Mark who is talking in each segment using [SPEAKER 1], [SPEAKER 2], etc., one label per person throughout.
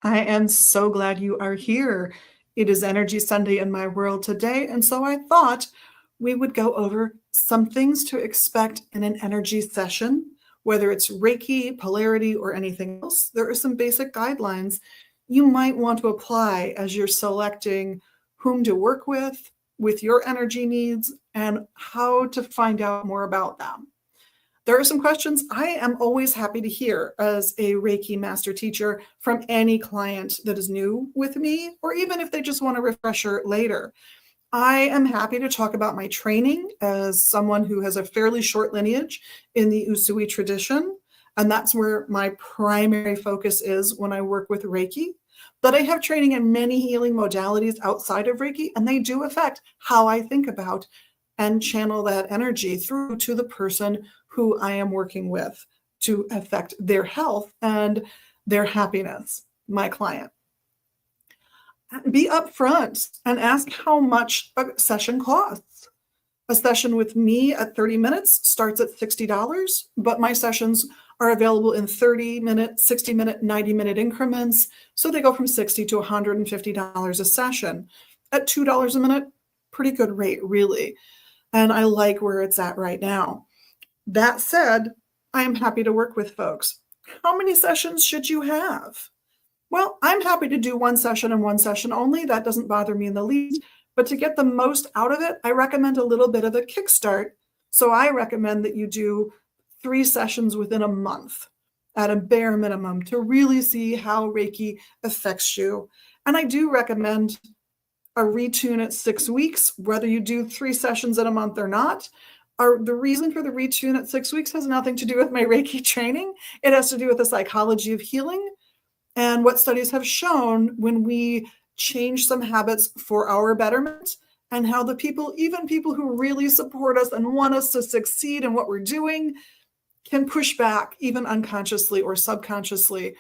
[SPEAKER 1] I am so glad you are here. It is Energy Sunday in my world today, and so I thought we would go over some things to expect in an energy session, whether it's Reiki, polarity, or anything else. There are some basic guidelines you might want to apply as you're selecting whom to work with your energy needs, and how to find out more about them. There are some questions I am always happy to hear as a Reiki master teacher from any client that is new with me, or even if they just want a refresher later. I am happy to talk about my training as someone who has a fairly short lineage in the Usui tradition, and that's where my primary focus is when I work with Reiki. But I have training in many healing modalities outside of Reiki, and they do affect how I think about and channel that energy through to the person who I am working with to affect their health and their happiness, my client. Be upfront and ask how much a session costs. A session with me at 30 minutes starts at $60, but my sessions are available in 30-minute, 60-minute, 90-minute increments. So they go from $60 to $150 a session. At $2 a minute, pretty good rate, really. And I like where it's at right now. That said, I am happy to work with folks. How many sessions should you have? Well, I'm happy to do one session and one session only. That doesn't bother me in the least. But to get the most out of it, I recommend a little bit of a kickstart. So I recommend that you do 3 sessions within a month at a bare minimum to really see how Reiki affects you. And I do recommend a retune at 6 weeks, whether you do 3 sessions in a month or not. The reason for the retune at 6 weeks has nothing to do with my Reiki training. It has to do with the psychology of healing and what studies have shown when we change some habits for our betterment, and how the people, even people who really support us and want us to succeed in what we're doing, can push back even unconsciously or subconsciously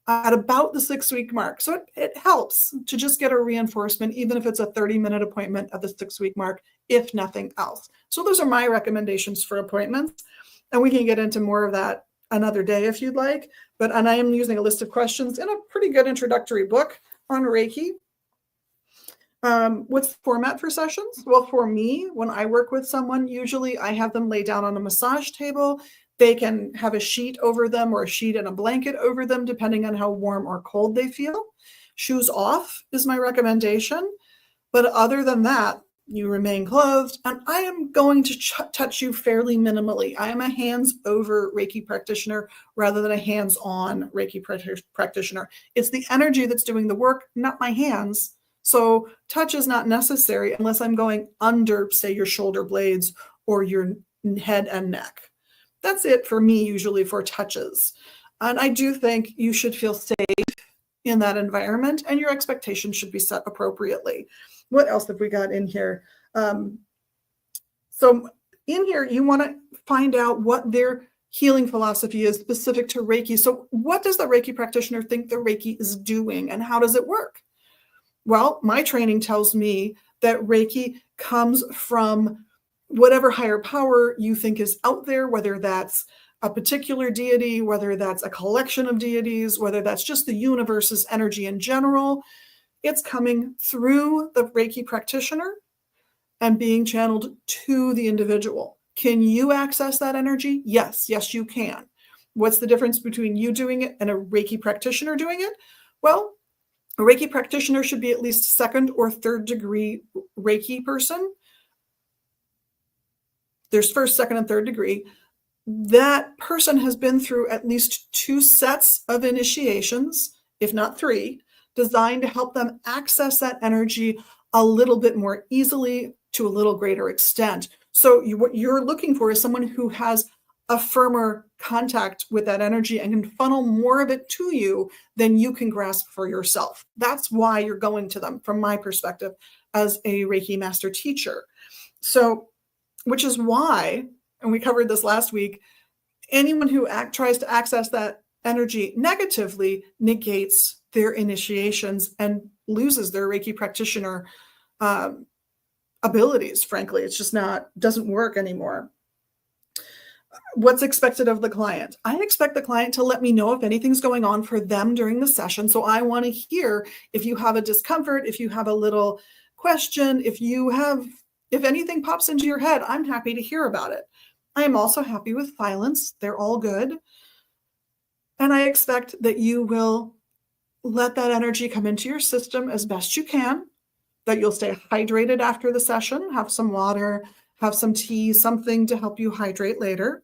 [SPEAKER 1] at about the 6-week mark. So it helps to just get a reinforcement, even if it's a 30-minute appointment at the 6-week mark, if nothing else. So those are my recommendations for appointments. And we can get into more of that another day if you'd like. And I am using a list of questions in a pretty good introductory book on Reiki. What's the format for sessions? Well, for me, when I work with someone, usually I have them lay down on a massage table. They can have a sheet over them or a sheet and a blanket over them, depending on how warm or cold they feel. Shoes off is my recommendation. But other than that, you remain clothed, and I am going to touch you fairly minimally. I am a hands-over Reiki practitioner rather than a hands-on Reiki practitioner. It's the energy that's doing the work, not my hands. So touch is not necessary unless I'm going under, say, your shoulder blades or your head and neck. That's it for me, usually, for touches. And I do think you should feel safe in that environment, and your expectations should be set appropriately. What else have we got in here? So in here, you want to find out what their healing philosophy is specific to Reiki. So what does the Reiki practitioner think the Reiki is doing, and how does it work? Well, my training tells me that Reiki comes from whatever higher power you think is out there, whether that's a particular deity, whether that's a collection of deities, whether that's just the universe's energy in general. It's coming through the Reiki practitioner and being channeled to the individual. Can you access that energy? Yes, you can. What's the difference between you doing it and a Reiki practitioner doing it? Well, a Reiki practitioner should be at least 2nd or 3rd degree Reiki person. There's 1st, 2nd, and 3rd degree. That person has been through at least 2 sets of initiations, if not 3, designed to help them access that energy a little bit more easily to a little greater extent. So what you're looking for is someone who has a firmer contact with that energy and can funnel more of it to you than you can grasp for yourself. That's why you're going to them, from my perspective, as a Reiki master teacher. So, which is why, and we covered this last week, anyone who tries to access that energy negatively negates their initiations and loses their Reiki practitioner abilities. Frankly, it's just doesn't work anymore. What's expected of the client? I expect the client to let me know if anything's going on for them during the session. So I want to hear if you have a discomfort, if you have a little question, if anything pops into your head, I'm happy to hear about it. I am also happy with silence. They're all good. And I expect that you will let that energy come into your system as best you can, that you'll stay hydrated after the session, have some water, have some tea, something to help you hydrate later,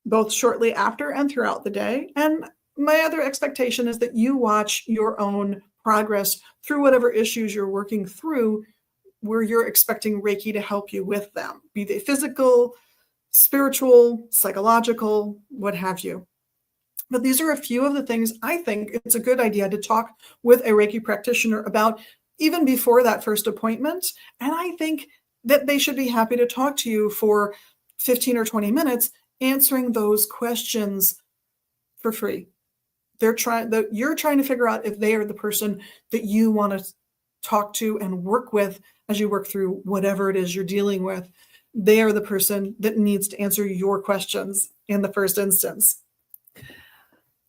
[SPEAKER 1] both shortly after and throughout the day. And my other expectation is that you watch your own progress through whatever issues you're working through, where you're expecting Reiki to help you with them, be they physical, spiritual, psychological, what have you. But these are a few of the things I think it's a good idea to talk with a Reiki practitioner about even before that first appointment. And I think that they should be happy to talk to you for 15 or 20 minutes answering those questions for free. You're trying to figure out if they are the person that you want to talk to and work with as you work through whatever it is you're dealing with. They are the person that needs to answer your questions in the first instance.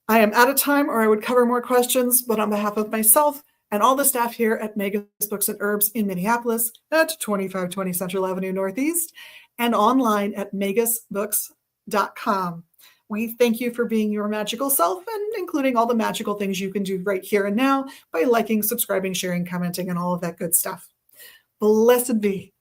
[SPEAKER 1] I am out of time, or I would cover more questions, but on behalf of myself and all the staff here at Megas Books and Herbs in Minneapolis at 2520 Central Avenue Northeast and online at megasbooks.com. We thank you for being your magical self and including all the magical things you can do right here and now by liking, subscribing, sharing, commenting, and all of that good stuff. Blessed be.